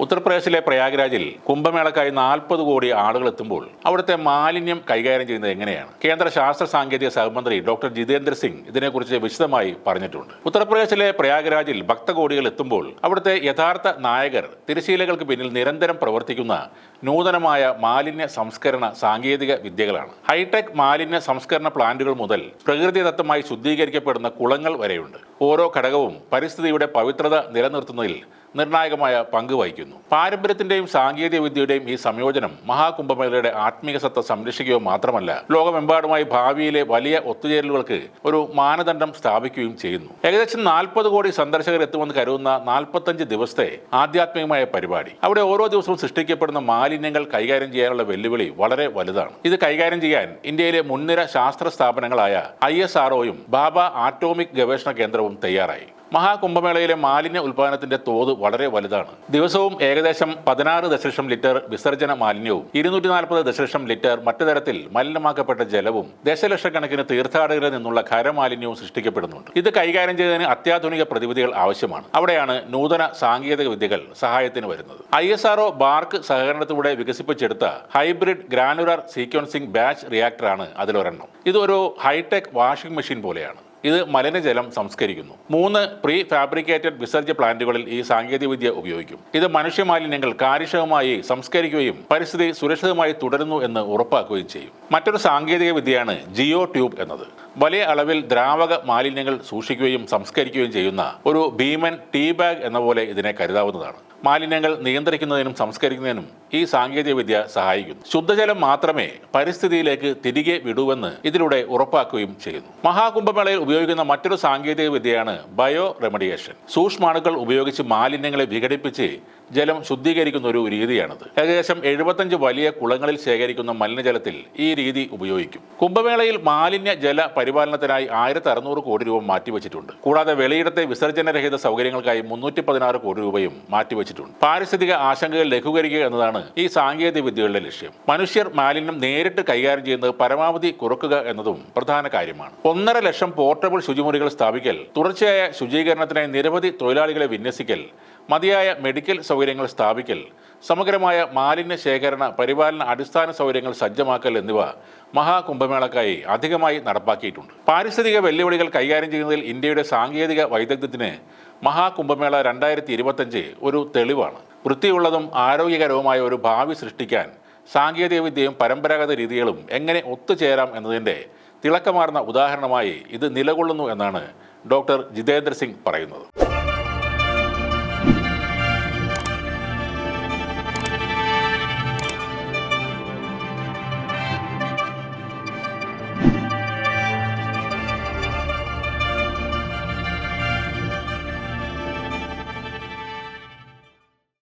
ഉത്തർപ്രദേശിലെ പ്രയാഗ്രാജിൽ കുംഭമേളക്കായി 40 കോടി ആളുകൾ എത്തുമ്പോൾ അവിടുത്തെ മാലിന്യം കൈകാര്യം ചെയ്യുന്നത് എങ്ങനെയാണ്? കേന്ദ്ര ശാസ്ത്ര സാങ്കേതിക സഹമന്ത്രി ഡോക്ടർ ജിതേന്ദ്ര സിംഗ് ഇതിനെക്കുറിച്ച് വിശദമായി പറഞ്ഞിട്ടുണ്ട്. ഉത്തർപ്രദേശിലെ പ്രയാഗ്രാജിൽ ഭക്തകോടികൾ എത്തുമ്പോൾ അവിടുത്തെ യഥാർത്ഥ നായകർ തിരശീലകൾക്ക് പിന്നിൽ നിരന്തരം പ്രവർത്തിക്കുന്ന നൂതനമായ മാലിന്യ സംസ്കരണ സാങ്കേതിക വിദ്യകളാണ്. ഹൈടെക് മാലിന്യ സംസ്കരണ പ്ലാന്റുകൾ മുതൽ പ്രകൃതിദത്തമായി ശുദ്ധീകരിക്കപ്പെടുന്ന കുളങ്ങൾ വരെയുണ്ട്. ഓരോ ഘടകവും പരിസ്ഥിതിയുടെ പവിത്രത നിലനിർത്തുന്നതിൽ നിർണായകമായ പങ്ക് വഹിക്കുന്നു. പാരമ്പര്യത്തിന്റെയും സാങ്കേതിക വിദ്യയുടെയും ഈ സംയോജനം മഹാകുംഭമേളയുടെ ആത്മീക സത്ത സംരക്ഷിക്കുക മാത്രമല്ല, ലോകമെമ്പാടുമായി ഭാവിയിലെ വലിയ ഒത്തുചേരലുകൾക്ക് ഒരു മാനദണ്ഡം സ്ഥാപിക്കുകയും ചെയ്യുന്നു. ഏകദേശം 40 കോടി സന്ദർശകർ എത്തുമെന്ന് കരുതുന്ന 45 ദിവസത്തെ ആധ്യാത്മികമായ പരിപാടി. അവിടെ ഓരോ ദിവസവും സൃഷ്ടിക്കപ്പെടുന്ന മാലിന്യങ്ങൾ കൈകാര്യം ചെയ്യാനുള്ള വെല്ലുവിളി വളരെ വലുതാണ്. ഇത് കൈകാര്യം ചെയ്യാൻ ഇന്ത്യയിലെ മുൻനിര ശാസ്ത്ര സ്ഥാപനങ്ങളായ ISROയും ബാബ ആറ്റോമിക് ഗവേഷണ കേന്ദ്രവും തയ്യാറായി. മഹാകുംഭമേളയിലെ മാലിന്യ ഉൽപ്പാദനത്തിന്റെ തോത് വളരെ വലുതാണ്. ദിവസവും ഏകദേശം 16 ദശലക്ഷം ലിറ്റർ വിസർജന മാലിന്യവും 240 ദശലക്ഷം ലിറ്റർ മറ്റു തരത്തിൽ മലിനമാക്കപ്പെട്ട ജലവും ദശലക്ഷക്കണക്കിന് തീർത്ഥാടകരിൽ നിന്നുള്ള ഖരമാലിന്യവും സൃഷ്ടിക്കപ്പെടുന്നുണ്ട്. ഇത് കൈകാര്യം ചെയ്യുന്നതിന് അത്യാധുനിക പ്രതിവിധികൾ ആവശ്യമാണ്. അവിടെയാണ് നൂതന സാങ്കേതിക വിദ്യകൾ സഹായത്തിന് വരുന്നത്. ISRO ബാർക്ക് സഹകരണത്തിലൂടെ വികസിപ്പിച്ചെടുത്ത ഹൈബ്രിഡ് ഗ്രാനുലർ സീക്വൻസിംഗ് ബാച്ച് റിയാക്ടറാണ് അതിലൊരെണ്ണം. ഇതൊരു ഹൈടെക് വാഷിംഗ് മെഷീൻ പോലെയാണ്. ഇത് മലിനജലം സംസ്കരിക്കുന്നു. 3 പ്രീ ഫാബ്രിക്കേറ്റഡ് വിസർജ്യ പ്ലാന്റുകളിൽ ഈ സാങ്കേതികവിദ്യ ഉപയോഗിക്കും. ഇത് മനുഷ്യ മാലിന്യങ്ങൾ കാര്യക്ഷമമായി സംസ്കരിക്കുകയും പരിസ്ഥിതി സുരക്ഷിതമായി തുടരുന്നു എന്ന് ഉറപ്പാക്കുകയും ചെയ്യും. മറ്റൊരു സാങ്കേതിക വിദ്യയാണ് ജിയോ ട്യൂബ് എന്നത്. വലിയ അളവിൽ ദ്രാവക മാലിന്യങ്ങൾ സൂക്ഷിക്കുകയും സംസ്കരിക്കുകയും ചെയ്യുന്ന ഒരു ഭീമൻ ടീ ബാഗ് എന്ന പോലെ ഇതിനെ കരുതാവുന്നതാണ്. മാലിന്യങ്ങൾ നിയന്ത്രിക്കുന്നതിനും സംസ്കരിക്കുന്നതിനും ഈ സാങ്കേതികവിദ്യ സഹായിക്കുന്നു. ശുദ്ധജലം മാത്രമേ പരിസ്ഥിതിയിലേക്ക് തിരികെ വിടൂവെന്ന് ഇതിലൂടെ ഉറപ്പാക്കുകയും ചെയ്യുന്നു. മഹാകുംഭമേളയിൽ ഉപയോഗിക്കുന്ന മറ്റൊരു സാങ്കേതിക വിദ്യയാണ് ബയോ റെമഡിയേഷൻ. സൂക്ഷ്മാണുക്കൾ ഉപയോഗിച്ച് മാലിന്യങ്ങളെ വിഘടിപ്പിച്ച് ജലം ശുദ്ധീകരിക്കുന്ന ഒരു രീതിയാണത്. ഏകദേശം 75 വലിയ കുളങ്ങളിൽ ശേഖരിക്കുന്ന മലിനജലത്തിൽ ഈ രീതി ഉപയോഗിക്കും. കുംഭമേളയിൽ മാലിന്യ ജല പരിപാലനത്തിനായി 1600 കോടി രൂപ മാറ്റിവെച്ചിട്ടുണ്ട്. കൂടാതെ വെളിയിടത്തെ വിസർജനരഹിത സൗകര്യങ്ങൾക്കായി 316 കോടി രൂപയും മാറ്റിവെച്ചിട്ടുണ്ട്. പാരിസ്ഥിതിക ആശങ്കകൾ ലഘൂകരിക്കുക എന്നതാണ് ഈ സാങ്കേതിക വിദ്യകളുടെ ലക്ഷ്യം. മനുഷ്യർ മാലിന്യം നേരിട്ട് കൈകാര്യം ചെയ്യുന്നത് പരമാവധി കുറക്കുക എന്നതും പ്രധാന കാര്യമാണ്. 1.5 ലക്ഷം പോർട്ടബിൾ ശുചിമുറികൾ സ്ഥാപിക്കൽ, തുടർച്ചയായ ശുചീകരണത്തിനായി നിരവധി തൊഴിലാളികളെ വിന്യസിക്കൽ, മതിയായ മെഡിക്കൽ സൗകര്യങ്ങൾ സ്ഥാപിക്കൽ, സമഗ്രമായ മാലിന്യ ശേഖരണ പരിപാലന അടിസ്ഥാന സൗകര്യങ്ങൾ സജ്ജമാക്കൽ എന്നിവ മഹാകുംഭമേളക്കായി അധികമായി നടപ്പാക്കിയിട്ടുണ്ട്. പാരിസ്ഥിതിക വെല്ലുവിളികൾ കൈകാര്യം ചെയ്യുന്നതിൽ ഇന്ത്യയുടെ സാങ്കേതിക വൈദഗ്ധ്യത്തിന് മഹാകുംഭമേള 2025 ഒരു തെളിവാണ്. വൃത്തിയുള്ളതും ആരോഗ്യകരവുമായ ഒരു ഭാവി സൃഷ്ടിക്കാൻ സാങ്കേതികവിദ്യയും പരമ്പരാഗത രീതികളും എങ്ങനെ ഒത്തുചേരാം എന്നതിൻ്റെ തിളക്കമാർന്ന ഉദാഹരണമായി ഇത് നിലകൊള്ളുന്നു എന്നാണ് ഡോക്ടർ ജിതേന്ദ്ര സിംഗ് പറയുന്നത്.